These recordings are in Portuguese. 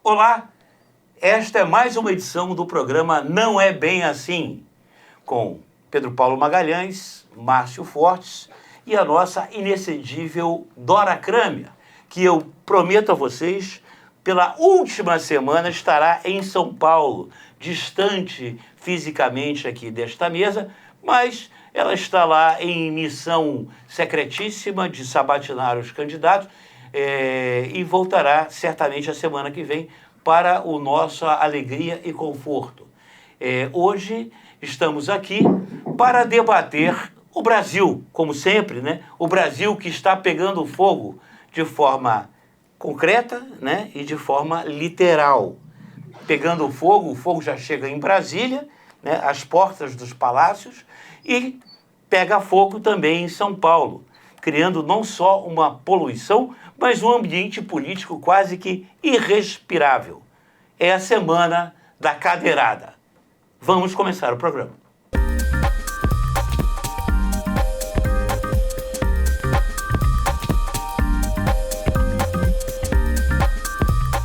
Olá, esta é mais uma edição do programa Não É Bem Assim, com Pedro Paulo Magalhães, Márcio Fortes e a nossa inexcedível Dora Kramer, que eu prometo a vocês, pela última semana estará em São Paulo, distante fisicamente aqui desta mesa, mas ela está lá em missão secretíssima de sabatinar os candidatos e voltará certamente a semana que vem para o nossa alegria e conforto. Hoje estamos aqui para debater o Brasil, como sempre, né? O Brasil que está pegando fogo de forma concreta, né? E de forma literal. Pegando fogo, o fogo já chega em Brasília, né? Às portas dos palácios, e pega fogo também em São Paulo, criando não só uma poluição, mas um ambiente político quase que irrespirável. É a semana da cadeirada. Vamos começar o programa.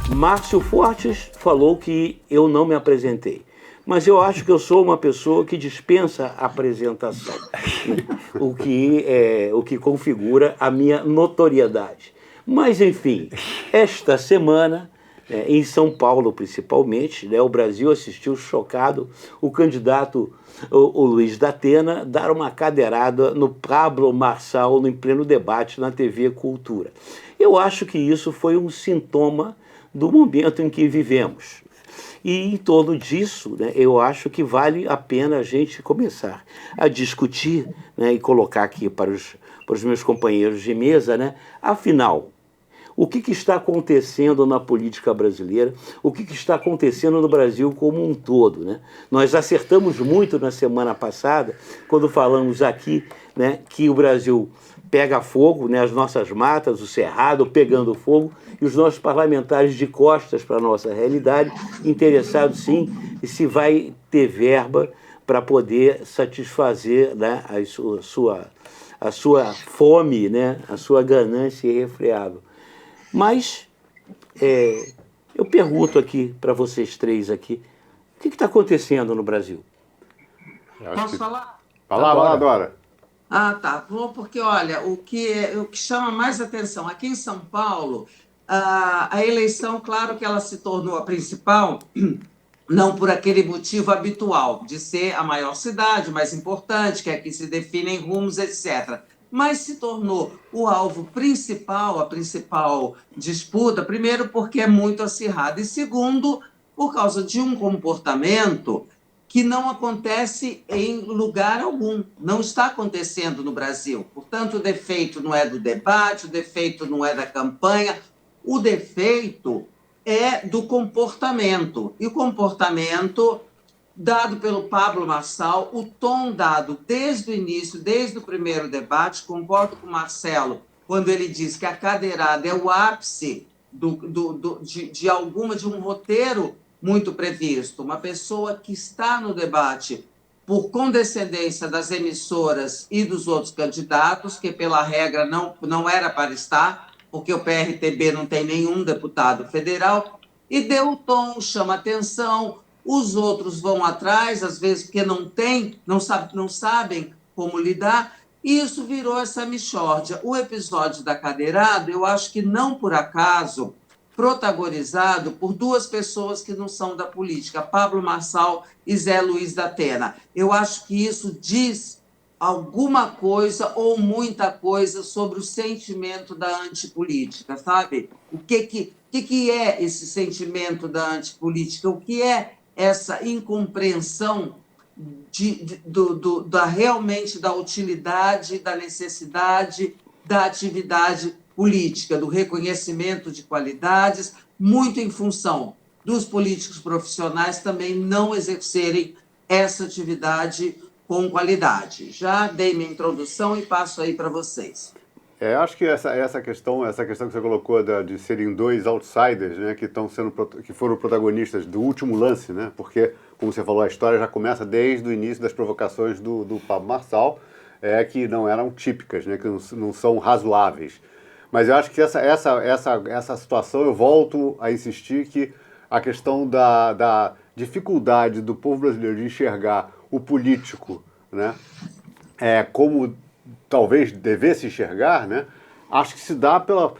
Márcio Fortes falou que eu não me apresentei. Mas eu acho que eu sou uma pessoa que dispensa apresentação, o que configura a minha notoriedade. Mas, enfim, esta semana, em São Paulo principalmente, o Brasil assistiu chocado o candidato, o Luiz da Atena, dar uma cadeirada no Pablo Marçal em pleno debate na TV Cultura. Eu acho que isso foi um sintoma do momento em que vivemos. E em torno disso, eu acho que vale a pena a gente começar a discutir, e colocar aqui para os meus companheiros de mesa, afinal, o que está acontecendo na política brasileira, o que está acontecendo no Brasil como um todo. Nós acertamos muito na semana passada, quando falamos aqui que o Brasil pega fogo, as nossas matas, o Cerrado pegando fogo, e os nossos parlamentares de costas para a nossa realidade, interessados sim, e se vai ter verba para poder satisfazer a sua fome, a sua ganância irrefreável. Mas eu pergunto aqui para vocês três aqui, o que está acontecendo no Brasil? Posso falar? Fala lá, Dora. Ah, tá. Bom, porque, olha, o que chama mais atenção, aqui em São Paulo, a eleição, claro que ela se tornou a principal, não por aquele motivo habitual, de ser a maior cidade, mais importante, que é que se definem rumos, etc., mas se tornou o alvo principal, a principal disputa, primeiro porque é muito acirrada, e segundo, por causa de um comportamento que não acontece em lugar algum, não está acontecendo no Brasil. Portanto, o defeito não é do debate, o defeito não é da campanha, o defeito é do comportamento. E o comportamento dado pelo Pablo Marçal, o tom dado desde o início, desde o primeiro debate, concordo com o Marcelo, quando ele diz que a cadeirada é o ápice de um roteiro muito previsto. Uma pessoa que está no debate por condescendência das emissoras e dos outros candidatos, que pela regra não era para estar, porque o PRTB não tem nenhum deputado federal, e deu o tom, chama atenção, os outros vão atrás, às vezes porque não sabem como lidar, e isso virou essa mixórdia. O episódio da cadeirada, eu acho que não por acaso, protagonizado por duas pessoas que não são da política, Pablo Marçal e Zé Luiz da Atena. Eu acho que isso diz alguma coisa ou muita coisa sobre o sentimento da antipolítica, sabe? O que é esse sentimento da antipolítica? O que é essa incompreensão realmente da utilidade, da necessidade, da atividade política, do reconhecimento de qualidades, muito em função dos políticos profissionais também não exercerem essa atividade com qualidade. Já dei minha introdução e passo aí para vocês. Acho que essa questão que você colocou de serem dois outsiders, que foram protagonistas do último lance, porque, como você falou, a história já começa desde o início das provocações do Pablo Marçal, que não eram típicas, que não são razoáveis. Mas eu acho que essa situação, eu volto a insistir que a questão da dificuldade do povo brasileiro de enxergar o político, né, como talvez devesse enxergar, né, acho que se dá pelo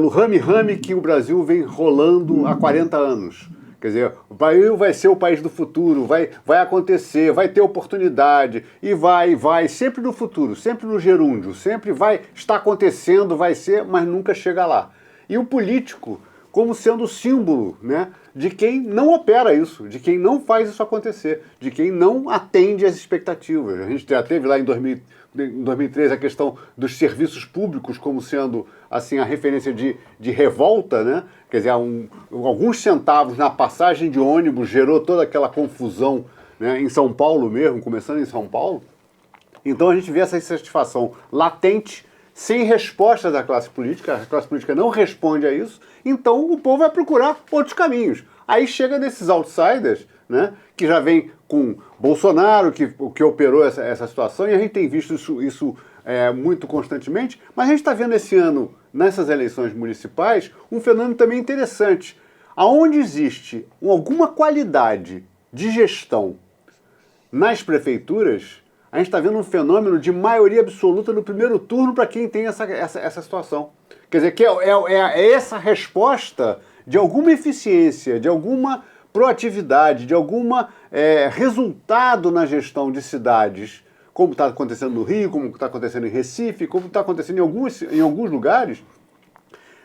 rame-rame que o Brasil vem rolando há 40 anos. Quer dizer, o Brasil vai ser o país do futuro, vai acontecer, vai ter oportunidade, e vai, sempre no futuro, sempre no gerúndio, sempre vai estar acontecendo, vai ser, mas nunca chega lá. E o político como sendo símbolo, né, de quem não opera isso, de quem não faz isso acontecer, de quem não atende às expectativas. A gente já teve lá em 2013 a questão dos serviços públicos como sendo assim a referência de revolta, né? Quer dizer, alguns centavos na passagem de ônibus gerou toda aquela confusão, né, em São Paulo mesmo, começando em São Paulo. Então a gente vê essa insatisfação latente, sem resposta da classe política, a classe política não responde a isso, então o povo vai procurar outros caminhos. Aí chega desses outsiders, né, que já vem com Bolsonaro, que operou essa situação, e a gente tem visto isso muito constantemente, mas a gente está vendo esse ano, nessas eleições municipais, um fenômeno também interessante. Aonde existe alguma qualidade de gestão nas prefeituras, a gente está vendo um fenômeno de maioria absoluta no primeiro turno para quem tem essa situação. Quer dizer, que é essa resposta de alguma eficiência, de alguma proatividade, de algum resultado na gestão de cidades, como está acontecendo no Rio, como está acontecendo em Recife, como está acontecendo em alguns lugares,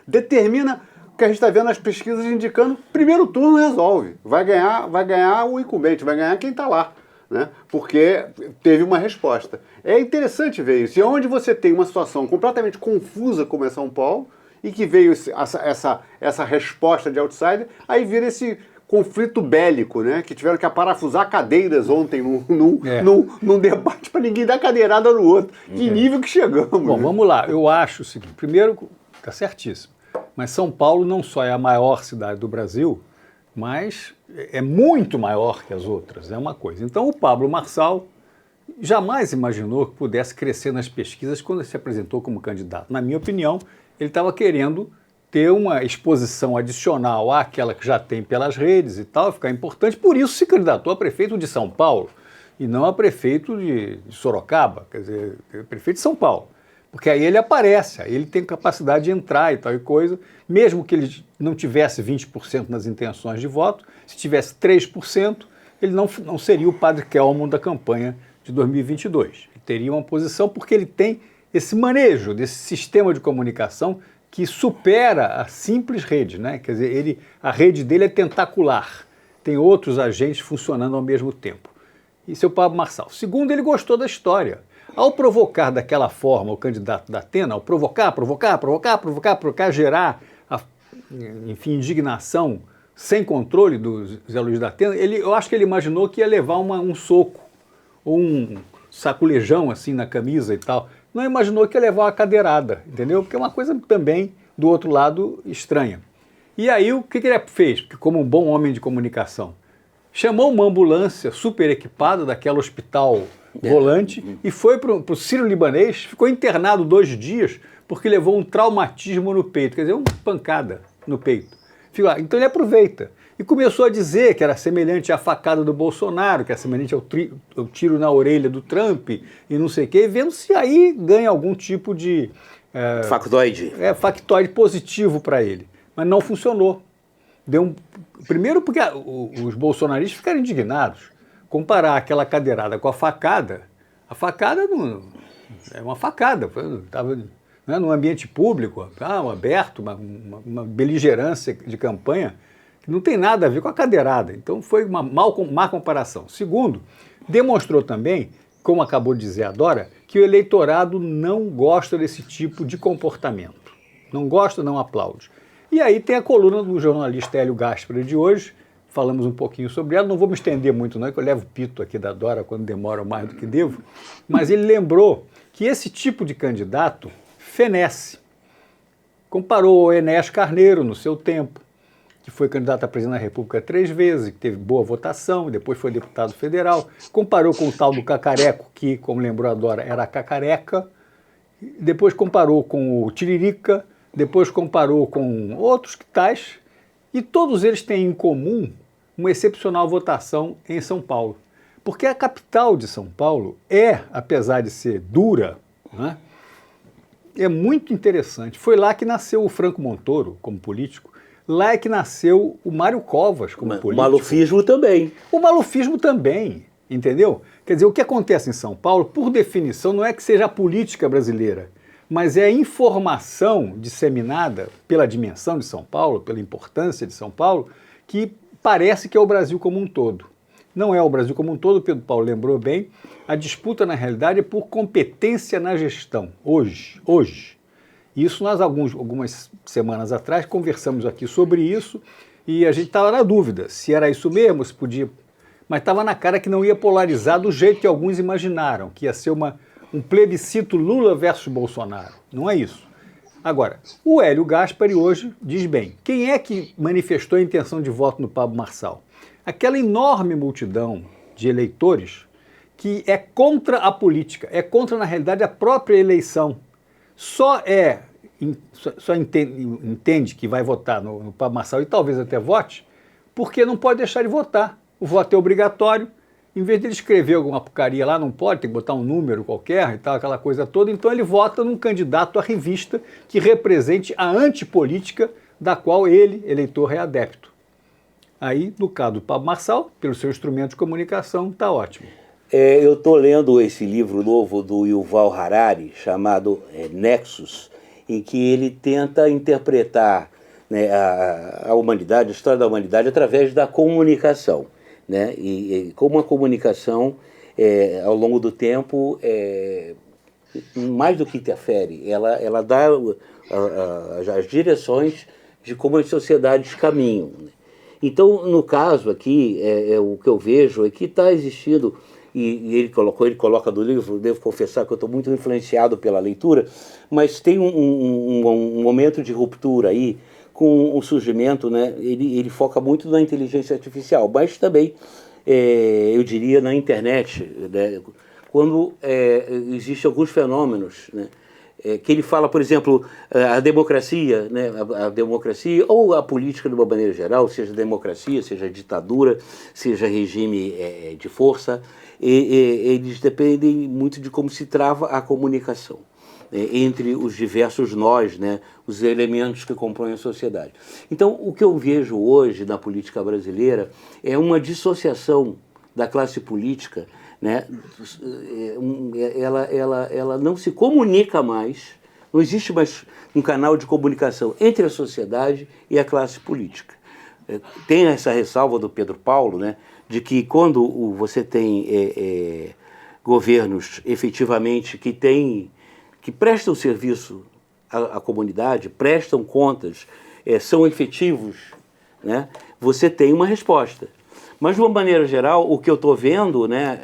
determina o que a gente está vendo nas pesquisas indicando primeiro turno resolve. Vai ganhar o incumbente, vai ganhar quem está lá. Né? Porque teve uma resposta. É interessante ver isso. E onde você tem uma situação completamente confusa como é São Paulo, e que veio essa resposta de outsider, aí vira esse conflito bélico, né? Que tiveram que parafusar cadeiras ontem num debate para ninguém dar cadeirada no outro. Que nível que chegamos. Bom, né? Vamos lá. Eu acho o seguinte. Primeiro, está certíssimo. Mas São Paulo não só é a maior cidade do Brasil, mas é muito maior que as outras, é uma coisa. Então o Pablo Marçal jamais imaginou que pudesse crescer nas pesquisas quando ele se apresentou como candidato. Na minha opinião, ele estava querendo ter uma exposição adicional àquela que já tem pelas redes e tal, ficar importante, por isso se candidatou a prefeito de São Paulo e não a prefeito de Sorocaba, quer dizer, prefeito de São Paulo. Porque aí ele aparece, aí ele tem capacidade de entrar e tal e coisa, mesmo que ele não tivesse 20% nas intenções de voto, se tivesse 3%, ele não seria o Padre Kelmon da campanha de 2022. Ele teria uma posição porque ele tem esse manejo desse sistema de comunicação que supera a simples rede, né? Quer dizer, a rede dele é tentacular, tem outros agentes funcionando ao mesmo tempo. Isso é o Pablo Marçal. Segundo, ele gostou da história. Ao provocar daquela forma o candidato da Atena, ao provocar, gerar, enfim, indignação sem controle do Zé Luiz da Atena, eu acho que ele imaginou que ia levar um soco, ou um saculejão assim na camisa e tal. Não imaginou que ia levar uma cadeirada, entendeu? Porque é uma coisa também, do outro lado, estranha. E aí, o que ele fez? Porque como um bom homem de comunicação, chamou uma ambulância super equipada daquela hospital volante e foi para o Sírio-Libanês, ficou internado 2 dias porque levou um traumatismo no peito, quer dizer, uma pancada no peito. Então ele aproveita e começou a dizer que era semelhante à facada do Bolsonaro, que era semelhante ao tiro na orelha do Trump e não sei o quê, vendo se aí ganha algum tipo de factoide. Factoide positivo para ele. Mas não funcionou. Primeiro porque os bolsonaristas ficaram indignados. Comparar aquela cadeirada com a facada não, é uma facada, estava num ambiente público, aberto, uma beligerância de campanha que não tem nada a ver com a cadeirada. Então foi uma má comparação. Segundo, demonstrou também, como acabou de dizer a Dora, que o eleitorado não gosta desse tipo de comportamento. Não gosta, não aplaude. E aí tem a coluna do jornalista Hélio Gaspari de hoje, falamos um pouquinho sobre ela, não vou me estender muito não, que eu levo o pito aqui da Dora quando demora mais do que devo, mas ele lembrou que esse tipo de candidato fenece. Comparou o Enéas Carneiro no seu tempo, que foi candidato a presidente da República 3 vezes, que teve boa votação, depois foi deputado federal, comparou com o tal do Cacareco, que, como lembrou a Dora, era cacareca, depois comparou com o Tiririca, depois comparou com outros tais, E todos eles têm em comum uma excepcional votação em São Paulo. Porque a capital de São Paulo apesar de ser dura, né, é muito interessante. Foi lá que nasceu o Franco Montoro como político, lá é que nasceu o Mário Covas como político. O malufismo também. O malufismo também, entendeu? Quer dizer, o que acontece em São Paulo, por definição, não é que seja a política brasileira, mas é a informação disseminada pela dimensão de São Paulo, pela importância de São Paulo, que parece que é o Brasil como um todo. Não é o Brasil como um todo, o Pedro Paulo lembrou bem, a disputa na realidade é por competência na gestão, hoje. Isso nós algumas semanas atrás conversamos aqui sobre isso e a gente estava na dúvida se era isso mesmo, se podia, mas estava na cara que não ia polarizar do jeito que alguns imaginaram, que ia ser um plebiscito Lula versus Bolsonaro. Não é isso. Agora, o Hélio Gaspari hoje diz bem, quem é que manifestou a intenção de voto no Pablo Marçal? Aquela enorme multidão de eleitores que é contra a política, é contra, na realidade, a própria eleição. Só entende que vai votar no Pablo Marçal e talvez até vote, porque não pode deixar de votar. O voto é obrigatório. Em vez de ele escrever alguma porcaria lá, não pode, tem que botar um número qualquer e tal, aquela coisa toda, então ele vota num candidato à revista que represente a antipolítica da qual ele, eleitor, é adepto. Aí, no caso do Pablo Marçal, pelo seu instrumento de comunicação, está ótimo. Eu estou lendo esse livro novo do Yuval Harari, chamado Nexus, em que ele tenta interpretar, né, a humanidade, a história da humanidade, através da comunicação. Né? E como a comunicação, ao longo do tempo, mais do que interfere, ela dá as direções de como as sociedades caminham. Né? Então, no caso aqui, o que eu vejo é que está existindo, e ele coloca do livro, devo confessar que eu estou muito influenciado pela leitura, mas tem um momento de ruptura aí, com o surgimento, né, ele foca muito na inteligência artificial, mas também, eu diria, na internet, né, quando existem alguns fenômenos, né, que ele fala, por exemplo, a democracia, né, a democracia ou a política de uma maneira geral, seja democracia, seja ditadura, seja regime de força, eles dependem muito de como se trava a comunicação entre os diversos nós, né, os elementos que compõem a sociedade. Então, o que eu vejo hoje na política brasileira é uma dissociação da classe política, né, ela não se comunica mais, não existe mais um canal de comunicação entre a sociedade e a classe política. Tem essa ressalva do Pedro Paulo, né, de que quando você tem governos efetivamente que prestam serviço à comunidade, prestam contas, são efetivos, né, você tem uma resposta. Mas, de uma maneira geral, o que eu estou vendo, né,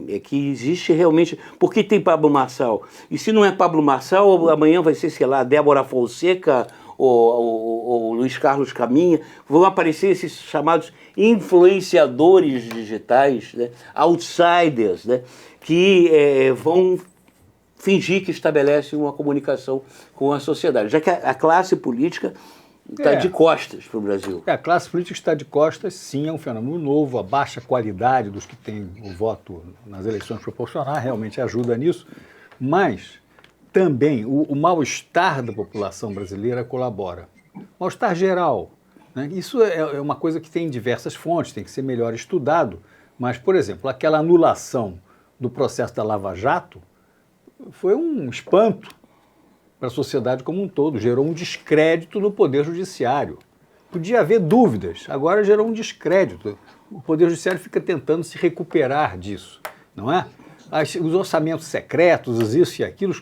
é que existe realmente... Por que tem Pablo Marçal? E se não é Pablo Marçal, amanhã vai ser, sei lá, Débora Fonseca ou Luiz Carlos Caminha. Vão aparecer esses chamados influenciadores digitais, né, outsiders, né, que vão fingir que estabelecem uma comunicação com a sociedade. Já que a classe política está de costas para o Brasil. A classe política está de costas, sim, é um fenômeno novo, a baixa qualidade dos que têm o voto nas eleições proporcionais realmente ajuda nisso, mas também o mal-estar da população brasileira colabora. Mal-estar geral, né? Isso é uma coisa que tem diversas fontes, tem que ser melhor estudado, mas, por exemplo, aquela anulação do processo da Lava Jato foi um espanto para a sociedade como um todo, gerou um descrédito no Poder Judiciário. Podia haver dúvidas, agora gerou um descrédito. O Poder Judiciário fica tentando se recuperar disso, não é? Os orçamentos secretos, isso e aquilo,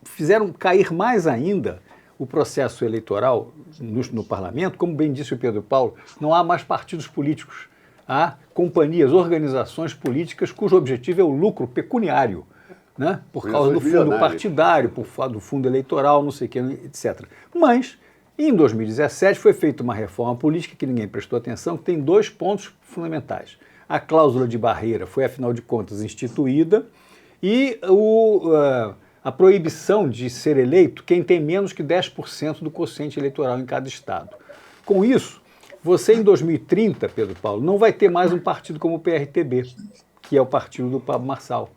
fizeram cair mais ainda o processo eleitoral no parlamento. Como bem disse o Pedro Paulo, não há mais partidos políticos, há companhias, organizações políticas cujo objetivo é o lucro pecuniário, né? Por causa do fundo partidário, do fundo eleitoral, não sei o que, etc. Mas, em 2017, foi feita uma reforma política que ninguém prestou atenção, que tem 2 pontos fundamentais. A cláusula de barreira foi, afinal de contas, instituída e a proibição de ser eleito quem tem menos que 10% do quociente eleitoral em cada estado. Com isso, você em 2030, Pedro Paulo, não vai ter mais um partido como o PRTB, que é o partido do Pablo Marçal.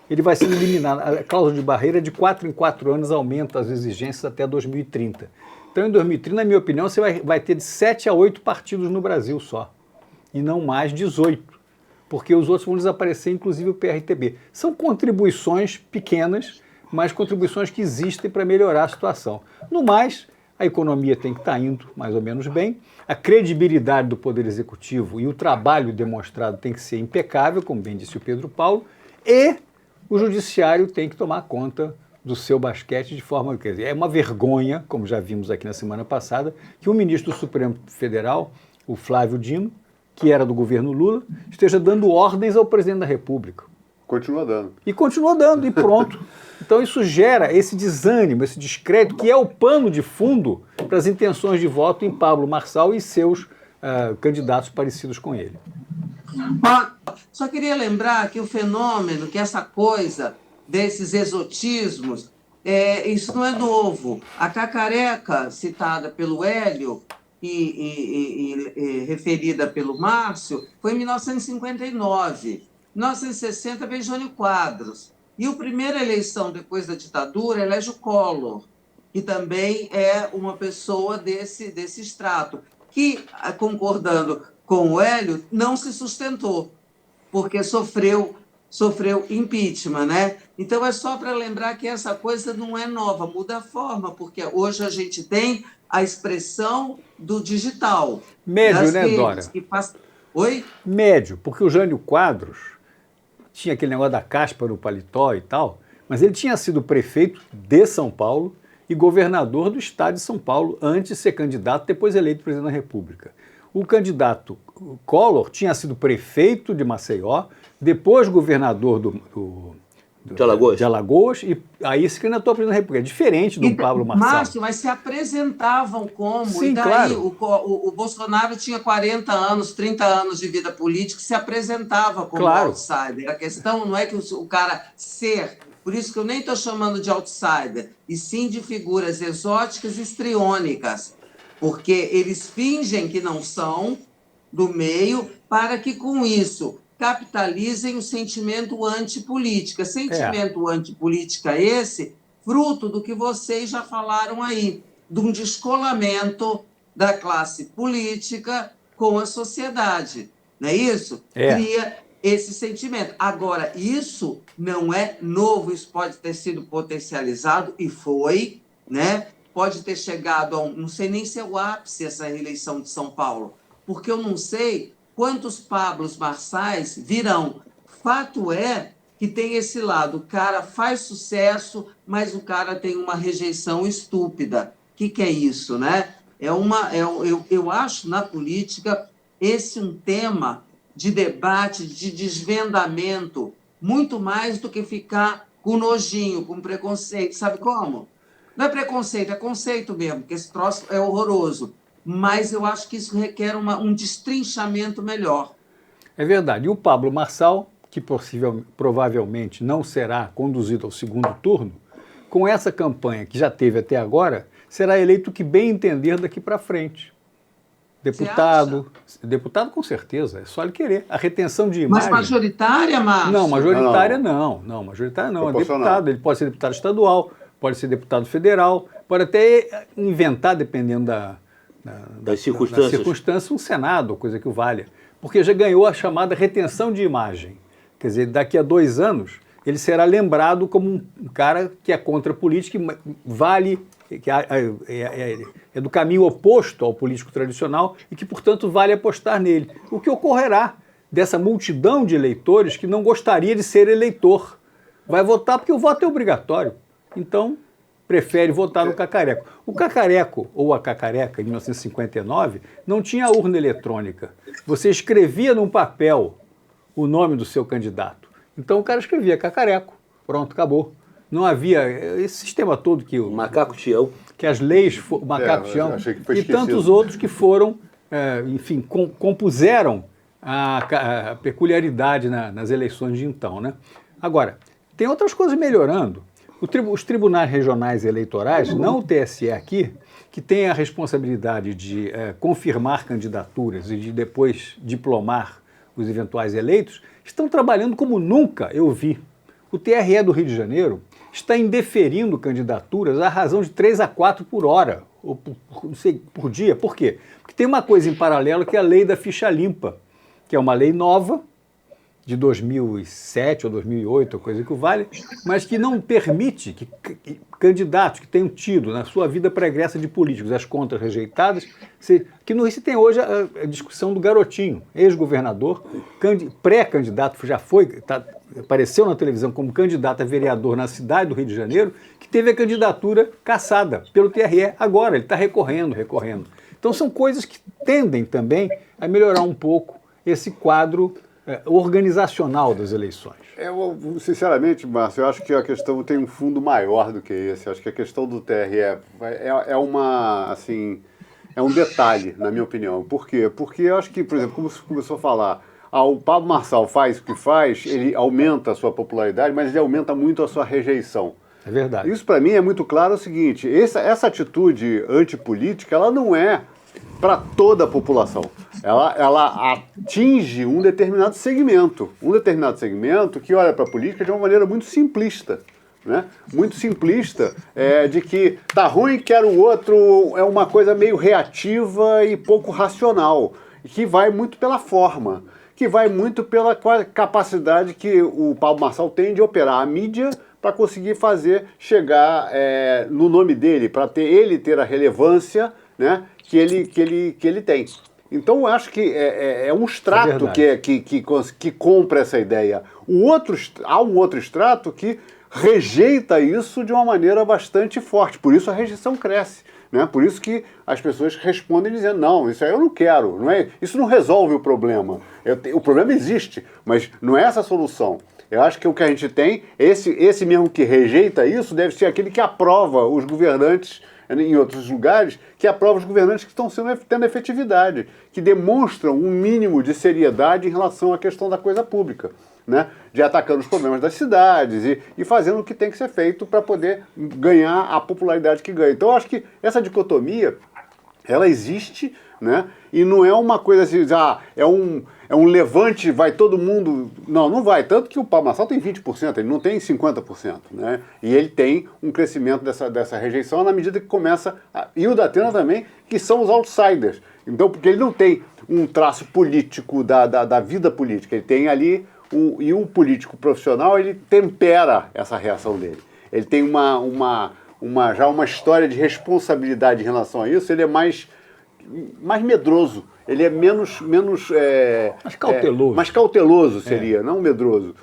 Ele vai ser eliminado. A cláusula de barreira de 4 em 4 anos aumenta as exigências até 2030. Então, em 2030, na minha opinião, você vai ter de 7 a 8 partidos no Brasil só, e não mais 18, porque os outros vão desaparecer, inclusive o PRTB. São contribuições pequenas, mas contribuições que existem para melhorar a situação. No mais, a economia tem que estar indo mais ou menos bem, a credibilidade do Poder Executivo e o trabalho demonstrado tem que ser impecável, como bem disse o Pedro Paulo, e o Judiciário tem que tomar conta do seu basquete de forma... Quer dizer, é uma vergonha, como já vimos aqui na semana passada, que o ministro do Supremo Federal, o Flávio Dino, que era do governo Lula, esteja dando ordens ao presidente da República. Continua dando. E continua dando, e pronto. Então isso gera esse desânimo, esse descrédito, que é o pano de fundo para as intenções de voto em Pablo Marçal e seus candidatos parecidos com ele. Só queria lembrar que o fenômeno, que essa coisa desses exotismos, isso não é novo. A cacareca citada pelo Hélio e referida pelo Márcio foi em 1959. Em 1960 veio Jânio Quadros. E a primeira eleição depois da ditadura elege o Collor, que também é uma pessoa desse extrato, que, concordando com o Hélio, não se sustentou, porque sofreu impeachment, né? Então, é só para lembrar que essa coisa não é nova, muda a forma, porque hoje a gente tem a expressão do digital. Médio, né, Dora? Oi? Médio, porque o Jânio Quadros tinha aquele negócio da caspa no paletó e tal, mas ele tinha sido prefeito de São Paulo e governador do estado de São Paulo antes de ser candidato, depois eleito presidente da República. O candidato Collor tinha sido prefeito de Maceió, depois governador de Alagoas, e aí se candidatou a presidente da República. É diferente do Pablo Marçal. Márcio, mas se apresentavam como? Sim, e daí claro. o Bolsonaro tinha 40 anos, 30 anos de vida política, se apresentava como outsider. A questão não é que o cara ser... Por isso que eu nem estou chamando de outsider, e sim de figuras exóticas e histriônicas, porque eles fingem que não são do meio para que, com isso, capitalizem o sentimento antipolítica. Sentimento antipolítica esse, fruto do que vocês já falaram aí, de um descolamento da classe política com a sociedade. Não é isso? Cria esse sentimento. Agora, isso não é novo, isso pode ter sido potencializado, e foi, né? Pode ter chegado a não sei nem se é o ápice essa reeleição de São Paulo, porque eu não sei quantos Pablos Marçais virão. Fato é que tem esse lado, o cara faz sucesso, mas o cara tem uma rejeição estúpida. O que é isso, né? Eu acho, na política, esse um tema de debate, de desvendamento, muito mais do que ficar com nojinho, com preconceito. Sabe como? Não é preconceito, é conceito mesmo, porque esse troço é horroroso. Mas eu acho que isso requer um destrinchamento melhor. É verdade. E o Pablo Marçal, que provavelmente não será conduzido ao segundo turno, com essa campanha que já teve até agora, será eleito o que bem entender daqui para frente. Deputado com certeza, é só ele querer. A retenção de imagem... Mas majoritária, Márcio? Não, majoritária não. Não, majoritária não. É deputado, ele pode ser deputado estadual, pode ser deputado federal, pode até inventar, dependendo das circunstâncias, um Senado, coisa que o valha. Porque já ganhou a chamada retenção de imagem. Quer dizer, daqui a 2 anos, ele será lembrado como um cara que é contra a política, que vale, que é do caminho oposto ao político tradicional e que, portanto, vale apostar nele. O que ocorrerá dessa multidão de eleitores que não gostaria de ser eleitor? Vai votar porque o voto é obrigatório. Então, prefere votar no cacareco. O cacareco, ou a cacareca, em 1959, não tinha urna eletrônica. Você escrevia num papel o nome do seu candidato. Então o cara escrevia cacareco. Pronto, acabou. Não havia esse sistema todo que o Macaco Tião, que as leis, o Macaco Tião e tantos outros que foram, enfim, compuseram a peculiaridade nas eleições de então, né? Agora, tem outras coisas melhorando. Os tribunais regionais eleitorais, não o TSE aqui, que têm a responsabilidade de confirmar candidaturas e de depois diplomar os eventuais eleitos, estão trabalhando como nunca eu vi. O TRE do Rio de Janeiro está indeferindo candidaturas à razão de 3 a 4 por hora, ou não sei, por dia. Por quê? Porque tem uma coisa em paralelo que é a lei da ficha limpa, que é uma lei nova, de 2007 ou 2008, ou coisa que o vale, mas que não permite que candidatos que tenham tido na sua vida pregressa de políticos as contas rejeitadas, que no Rio se tem hoje a discussão do Garotinho, ex-governador, pré-candidato, já foi, apareceu na televisão como candidato a vereador na cidade do Rio de Janeiro, que teve a candidatura cassada pelo TRE agora, ele está recorrendo. Então são coisas que tendem também a melhorar um pouco esse quadro organizacional das eleições. Sinceramente, Márcio, eu acho que a questão tem um fundo maior do que esse. Eu acho que a questão do TRE é um detalhe, na minha opinião. Por quê? Porque eu acho que, por exemplo, como você começou a falar, o Pablo Marçal faz o que faz, ele aumenta a sua popularidade, mas ele aumenta muito a sua rejeição. É verdade. Isso, para mim, é muito claro o seguinte, essa atitude antipolítica, ela não é para toda a população. Ela atinge um determinado segmento que olha para a política de uma maneira muito simplista. Né? Muito simplista, de que tá ruim, quero o outro, é uma coisa meio reativa e pouco racional, que vai muito pela forma, que vai muito pela capacidade que o Pablo Marçal tem de operar a mídia para conseguir fazer chegar no nome dele, para ele ter a relevância, né, que ele tem. Então eu acho que é um extrato que compra essa ideia. Há um outro extrato que rejeita isso de uma maneira bastante forte, por isso a rejeição cresce. Né? Por isso que as pessoas respondem dizendo, não, isso aí eu não quero, isso não resolve o problema. O problema existe, mas não é essa a solução. Eu acho que o que a gente tem, esse mesmo que rejeita isso, deve ser aquele que aprova os governantes em outros lugares, que aprova os governantes que estão tendo efetividade, que demonstram um mínimo de seriedade em relação à questão da coisa pública, né? De atacando os problemas das cidades e fazendo o que tem que ser feito para poder ganhar a popularidade que ganha. Então eu acho que essa dicotomia, ela existe, né? E não é uma coisa assim, é um levante, vai todo mundo... Não vai. Tanto que o Pablo Marçal tem 20%, ele não tem 50%. Né? E ele tem um crescimento dessa rejeição na medida que começa... E o Datena também, que são os outsiders. Então, porque ele não tem um traço político da vida política, ele tem ali... E o político profissional, ele tempera essa reação dele. Ele tem já uma história de responsabilidade em relação a isso, ele é mais medroso, ele é menos cauteloso. Mais cauteloso seria, não medroso.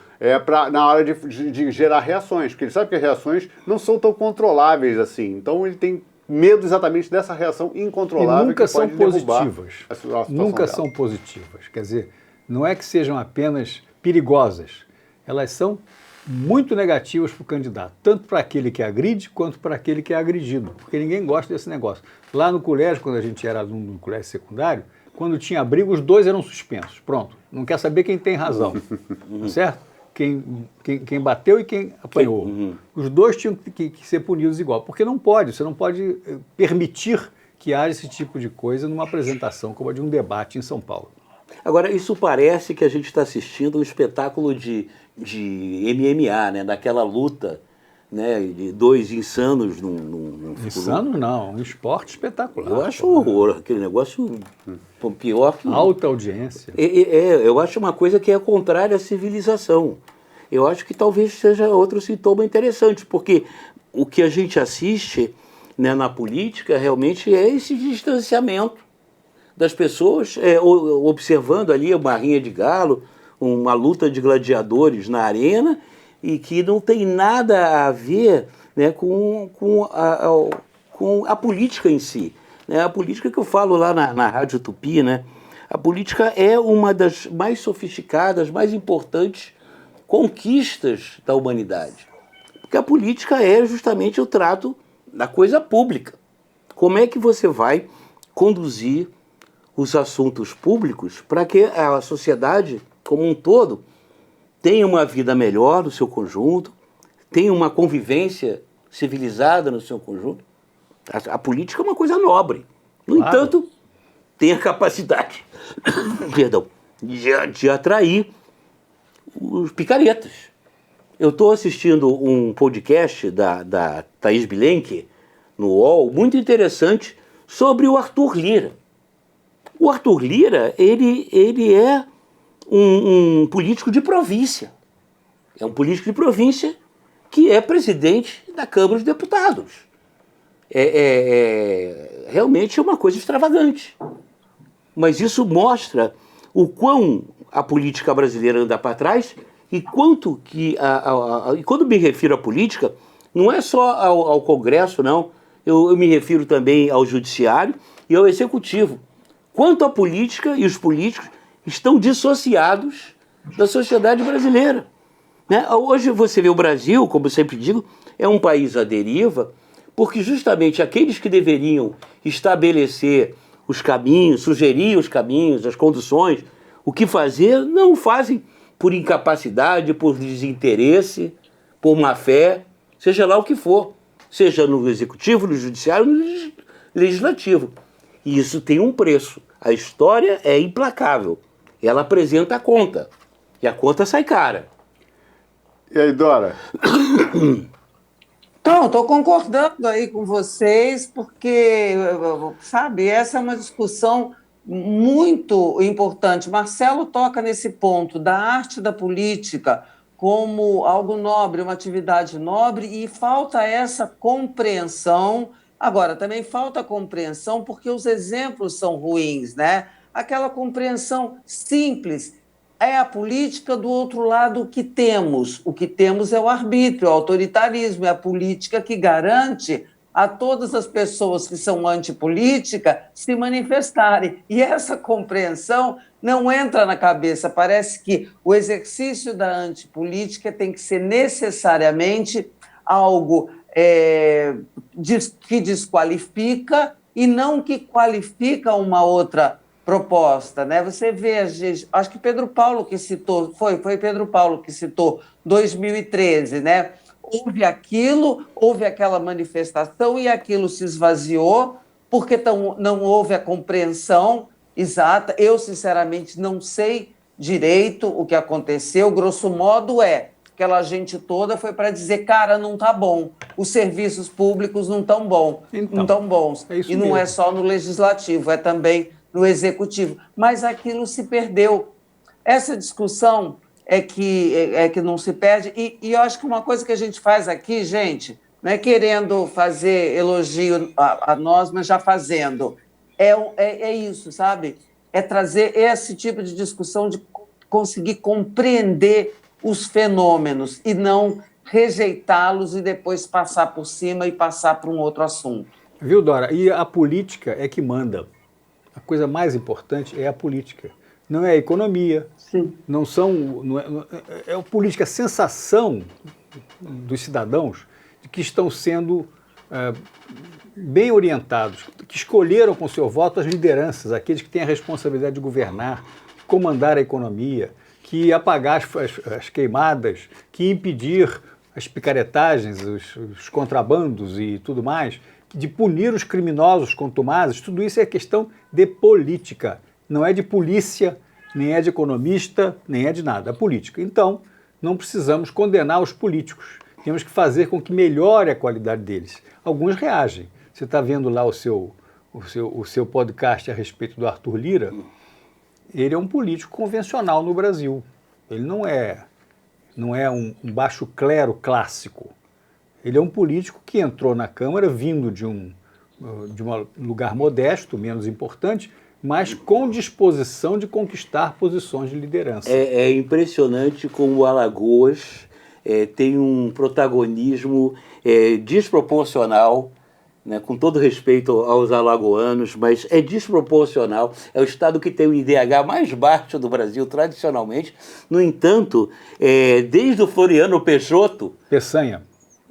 Na hora de gerar reações, porque ele sabe que as reações não são tão controláveis assim. Então ele tem medo exatamente dessa reação incontrolável. E nunca que são pode positivas. A situação nunca dela. são positivas. Quer dizer, não é que sejam apenas perigosas, elas são muito negativas para o candidato, tanto para aquele que agride quanto para aquele que é agredido, porque ninguém gosta desse negócio. Lá no colégio, quando a gente era aluno no colégio secundário, quando tinha briga, os dois eram suspensos. Pronto, não quer saber quem tem razão, certo? Quem bateu e quem apanhou. Os dois tinham que ser punidos igual, porque você não pode permitir que haja esse tipo de coisa numa apresentação como a de um debate em São Paulo. Agora, isso parece que a gente está assistindo um espetáculo de MMA, né? Daquela luta, né? De dois insanos num Insano não, um esporte espetacular. Eu acho um horror, aquele negócio pior que... Alta audiência. Eu acho uma coisa que é contrária à civilização. Eu acho que talvez seja outro sintoma interessante, porque o que a gente assiste, né, na política realmente é esse distanciamento das pessoas, observando ali uma rinha de galo, uma luta de gladiadores na arena, e que não tem nada a ver, né, com a política em si. Né? A política que eu falo lá na Rádio Tupi, né? A política é uma das mais sofisticadas, mais importantes conquistas da humanidade. Porque a política é justamente o trato da coisa pública. Como é que você vai conduzir os assuntos públicos para que a sociedade como um todo tenha uma vida melhor no seu conjunto, tenha uma convivência civilizada no seu conjunto? A política é uma coisa nobre. No Claro. entanto, tem a capacidade perdão, de atrair os picaretas. Eu estou assistindo um podcast da Thaís Bilenque, no UOL, muito interessante, sobre o Arthur Lira. O Arthur Lira, ele é um político de província. É um político de província que é presidente da Câmara dos Deputados. Realmente é uma coisa extravagante. Mas isso mostra o quão a política brasileira anda para trás e quanto que... E quando me refiro à política, não é só ao Congresso, não. Eu me refiro também ao Judiciário e ao Executivo. Quanto a política e os políticos estão dissociados da sociedade brasileira. Né? Hoje você vê o Brasil, como eu sempre digo, é um país à deriva, porque justamente aqueles que deveriam estabelecer os caminhos, sugerir os caminhos, as conduções, o que fazer, não fazem por incapacidade, por desinteresse, por má fé, seja lá o que for, seja no Executivo, no Judiciário, no Legislativo. E isso tem um preço. A história é implacável. Ela apresenta a conta. E a conta sai cara. E aí, Dora? Então, estou concordando aí com vocês, porque, sabe, essa é uma discussão muito importante. Marcelo toca nesse ponto da arte da política como algo nobre, uma atividade nobre, e falta essa compreensão. Agora, também falta compreensão porque os exemplos são ruins, né? Aquela compreensão simples. É a política, do outro lado, o que temos. O que temos é o arbítrio, o autoritarismo, é a política que garante a todas as pessoas que são antipolítica se manifestarem. E essa compreensão não entra na cabeça. Parece que o exercício da antipolítica tem que ser necessariamente algo que desqualifica e não que qualifica uma outra proposta, né? Você vê, acho que Pedro Paulo que citou, foi Pedro Paulo que citou 2013, né? Houve aquilo, houve aquela manifestação e aquilo se esvaziou porque não houve a compreensão exata. Eu, sinceramente, não sei direito o que aconteceu. Grosso modo aquela gente toda foi para dizer, cara, não está bom, os serviços públicos não estão bons, Então, não estão bons. isso E não mesmo. é só no Legislativo, é também no Executivo. Mas aquilo se perdeu. Essa discussão é que não se perde. E eu acho que uma coisa que a gente faz aqui, gente, não é querendo fazer elogio a nós, mas já fazendo. É isso, sabe? É trazer esse tipo de discussão de conseguir compreender os fenômenos e não rejeitá-los e depois passar por cima e passar para um outro assunto. Viu, Dora? E a política é que manda. A coisa mais importante é a política. Não é a economia, Sim. é a política, a sensação dos cidadãos de que estão sendo bem orientados, que escolheram com seu voto as lideranças, aqueles que têm a responsabilidade de governar, de comandar a economia, que apagar as queimadas, que impedir as picaretagens, os contrabandos e tudo mais, de punir os criminosos contumazes. Tudo isso é questão de política, não é de polícia, nem é de economista, nem é de nada, é política. Então, não precisamos condenar os políticos, temos que fazer com que melhore a qualidade deles. Alguns reagem. Você está vendo lá o seu podcast a respeito do Arthur Lira, ele é um político convencional no Brasil. Ele não é um baixo clero clássico. Ele é um político que entrou na Câmara vindo de um lugar modesto, menos importante, mas com disposição de conquistar posições de liderança. É impressionante como o Alagoas tem um protagonismo desproporcional, né, com todo respeito aos alagoanos, mas é desproporcional. É o estado que tem o IDH mais baixo do Brasil, tradicionalmente. No entanto, desde o Floriano Peixoto... Peçanha.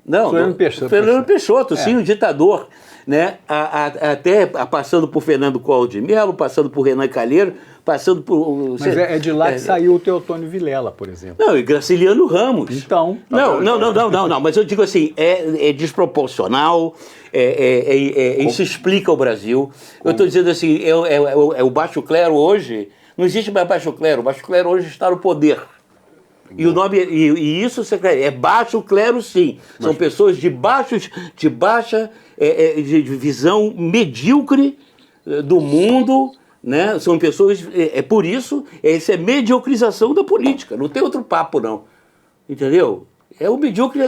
Não, Floriano Peixoto. Floriano Peixoto, sim, o ditador. né, até passando por Fernando Collor de Mello, passando por Renan Calheiro, passando por... Mas é de lá que saiu o Teotônio Vilela, por exemplo. Não, e Graciliano Ramos. Então... Não, mas eu digo assim, é desproporcional, isso explica o Brasil. Eu estou dizendo assim, o baixo clero hoje, não existe mais baixo clero, o baixo clero hoje está no poder. E o nome e isso é baixo clero, sim. São pessoas de baixa de visão medíocre do mundo, né? São pessoas, por isso, isso é mediocrização da política. Não tem outro papo, não. Entendeu? É o medíocre,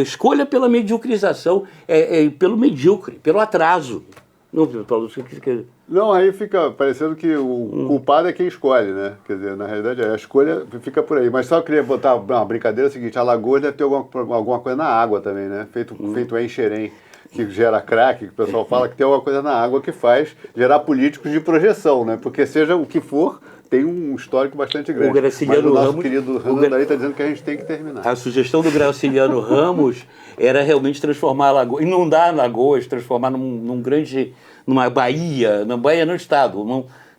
escolha pela mediocrização, pelo medíocre, pelo atraso. Não, Paulo, você quer... Não, aí fica parecendo que o culpado é quem escolhe, né? Quer dizer, na realidade, a escolha fica por aí. Mas só queria botar uma brincadeira, seguinte, Alagoas deve ter alguma coisa na água também, né? Feito em Xerém, que gera crack, que o pessoal fala que tem alguma coisa na água que faz gerar políticos de projeção, né? Porque seja o que for, tem um histórico bastante grande. O Graciliano Mas o nosso Ramos, querido Randari está dizendo que a gente tem que terminar. A sugestão do Graciliano Ramos era realmente transformar Alagoas, inundar Alagoas, transformar numa Bahia, na Bahia não estado,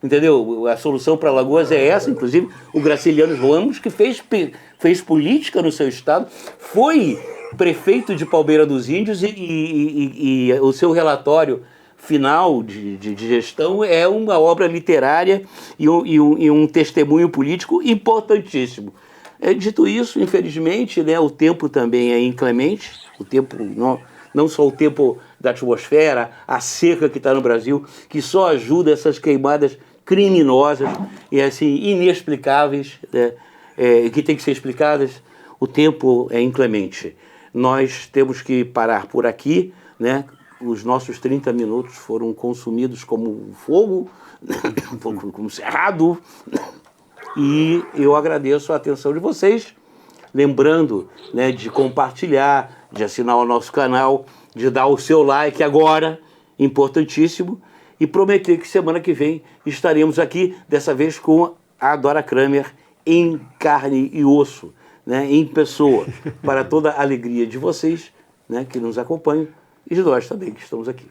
entendeu? A solução para Alagoas é essa, inclusive o Graciliano Ramos, que fez política no seu estado, foi prefeito de Palmeira dos Índios e o seu relatório final de gestão é uma obra literária e um testemunho político importantíssimo. Dito isso, infelizmente, né, o tempo também é inclemente, o tempo, não só o tempo da atmosfera, a seca que está no Brasil, que só ajuda essas queimadas criminosas e assim, inexplicáveis, né, que tem que ser explicadas, o tempo é inclemente. Nós temos que parar por aqui, né? Os nossos 30 minutos foram consumidos como fogo, como cerrado, e eu agradeço a atenção de vocês, lembrando, né, de compartilhar, de assinar o nosso canal, de dar o seu like agora, importantíssimo, e prometer que semana que vem estaremos aqui, dessa vez com a Dora Kramer em carne e osso, né, em pessoa, para toda a alegria de vocês, né, que nos acompanham, e de nós também que estamos aqui.